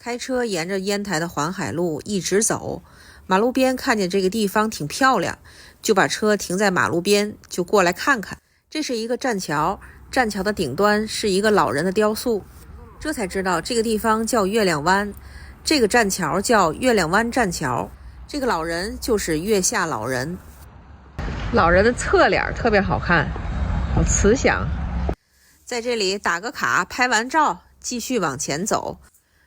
开车沿着烟台的环海路一直走，马路边看见这个地方挺漂亮，就把车停在马路边，就过来看看。这是一个栈桥，栈桥的顶端是一个老人的雕塑，这才知道这个地方叫月亮湾，这个栈桥叫月亮湾栈桥，这个老人就是月下老人。老人的侧脸特别好看，好慈祥。在这里打个卡，拍完照继续往前走，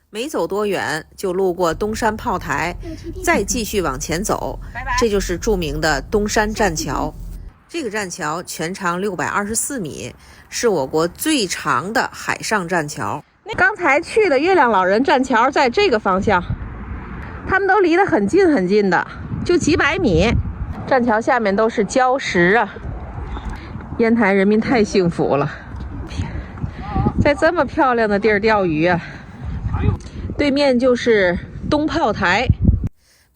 没走多远就路过东山炮台，再继续往前走，这就是著名的东山栈桥。这个栈桥全长624米，是我国最长的海上栈桥。刚才去的月亮老人栈桥在这个方向，他们都离得很近很近的，就几百米。栈桥下面都是礁石啊，烟台人民太幸福了，在这么漂亮的地儿钓鱼啊。对面就是东炮台。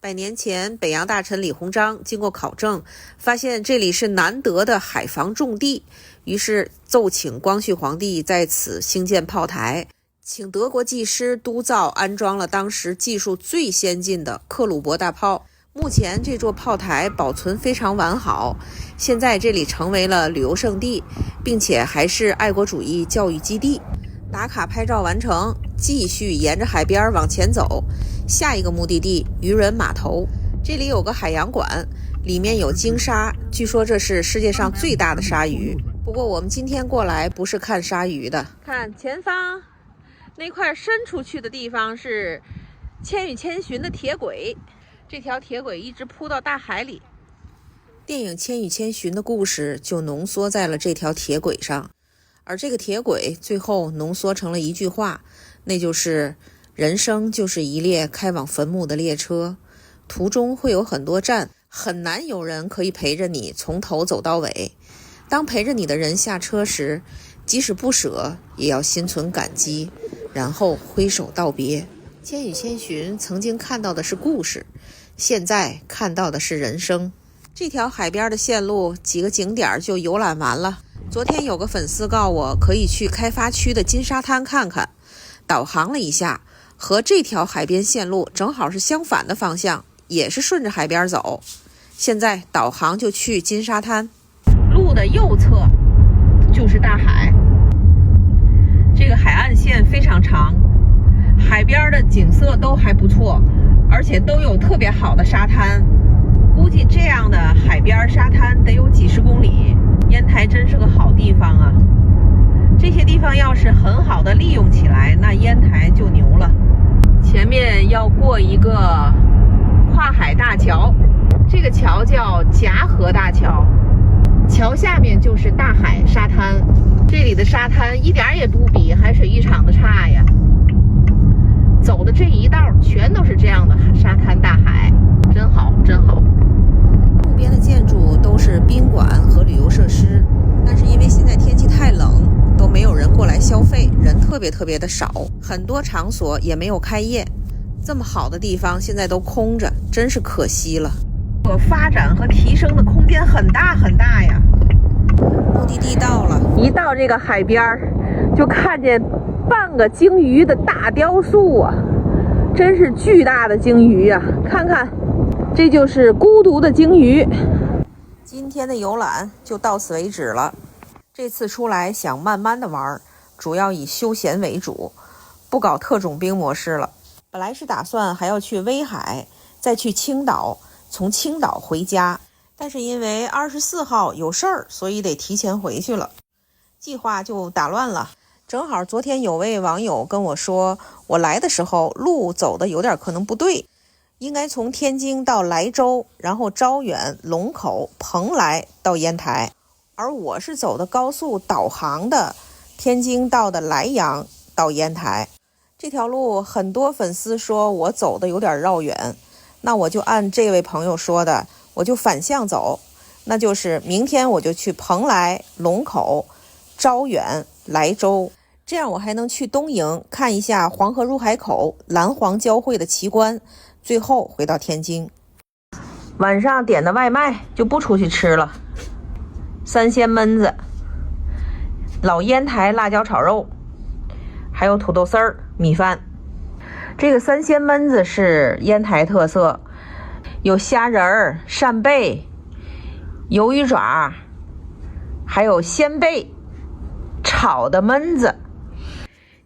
100年前，北洋大臣李鸿章经过考证，发现这里是难得的海防重地，于是奏请光绪皇帝在此兴建炮台，请德国技师督造安装了当时技术最先进的克虏伯大炮。目前这座炮台保存非常完好，现在这里成为了旅游胜地，并且还是爱国主义教育基地。打卡拍照完成，继续沿着海边往前走，下一个目的地渔人码头。这里有个海洋馆，里面有鲸鲨，据说这是世界上最大的鲨鱼。不过我们今天过来不是看鲨鱼的。看前方那块伸出去的地方是千与千寻的铁轨，这条铁轨一直铺到大海里。电影《千与千寻》的故事就浓缩在了这条铁轨上，而这个铁轨最后浓缩成了一句话，那就是人生就是一列开往坟墓的列车，途中会有很多站，很难有人可以陪着你从头走到尾。当陪着你的人下车时，即使不舍也要心存感激，然后挥手道别。千与千寻曾经看到的是故事，现在看到的是人生。这条海边的线路几个景点就游览完了。昨天有个粉丝告我可以去开发区的金沙滩看看，导航了一下，和这条海边线路正好是相反的方向，也是顺着海边走。现在导航就去金沙滩，路的右侧就是大海，这个海岸线非常长，海边的景色都还不错，而且都有特别好的沙滩。估计这样的海边沙滩得有几十公里，烟台真是个好地方啊！这些地方要是很好的利用起来，那烟台就牛了。前面要过一个跨海大桥，这个桥叫夹河大桥，桥下面就是大海沙滩。这里的沙滩一点也不比海水浴场的差呀，走的这一道全都是这样的沙滩大海，真好真好。路边的建筑都是宾馆和旅游设施，但是因为现在天气太冷，都没有人过来消费，人特别的少，很多场所也没有开业。这么好的地方现在都空着，真是可惜了。发展和提升的空间很大很大呀。目的地到了，一到这个海边就看见半个鲸鱼的大雕塑啊，真是巨大的鲸鱼啊！看看，这就是孤独的鲸鱼。今天的游览就到此为止了。这次出来想慢慢的玩，主要以休闲为主，不搞特种兵模式了。本来是打算还要去威海，再去青岛，从青岛回家，但是因为24号有事儿，所以得提前回去了，计划就打乱了。正好昨天有位网友跟我说，我来的时候路走的有点可能不对，应该从天津到莱州，然后招远、龙口、蓬莱到烟台，而我是走的高速导航的天津到的莱阳到烟台。这条路很多粉丝说我走的有点绕远，那我就按这位朋友说的，我就反向走，那就是明天我就去蓬莱、龙口、招远、莱州，这样我还能去东营看一下黄河入海口蓝黄交汇的奇观，最后回到天津。晚上点的外卖就不出去吃了，三鲜焖子、老烟台辣椒炒肉，还有土豆丝儿、米饭。这个三鲜焖子是烟台特色，有虾仁儿、扇贝、鱿鱼爪，还有鲜贝炒的焖子。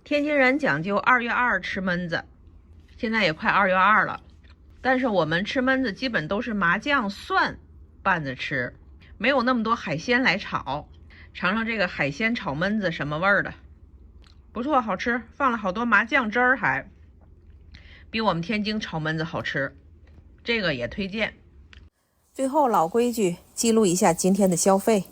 天津人讲究2月2吃焖子，现在也快2月2了，但是我们吃焖子基本都是麻酱蒜拌着吃，没有那么多海鲜来炒。尝尝这个海鲜炒焖子什么味儿的，不错，好吃，放了好多麻酱汁儿，还比我们天津炒焖子好吃，这个也推荐。最后老规矩，记录一下今天的消费。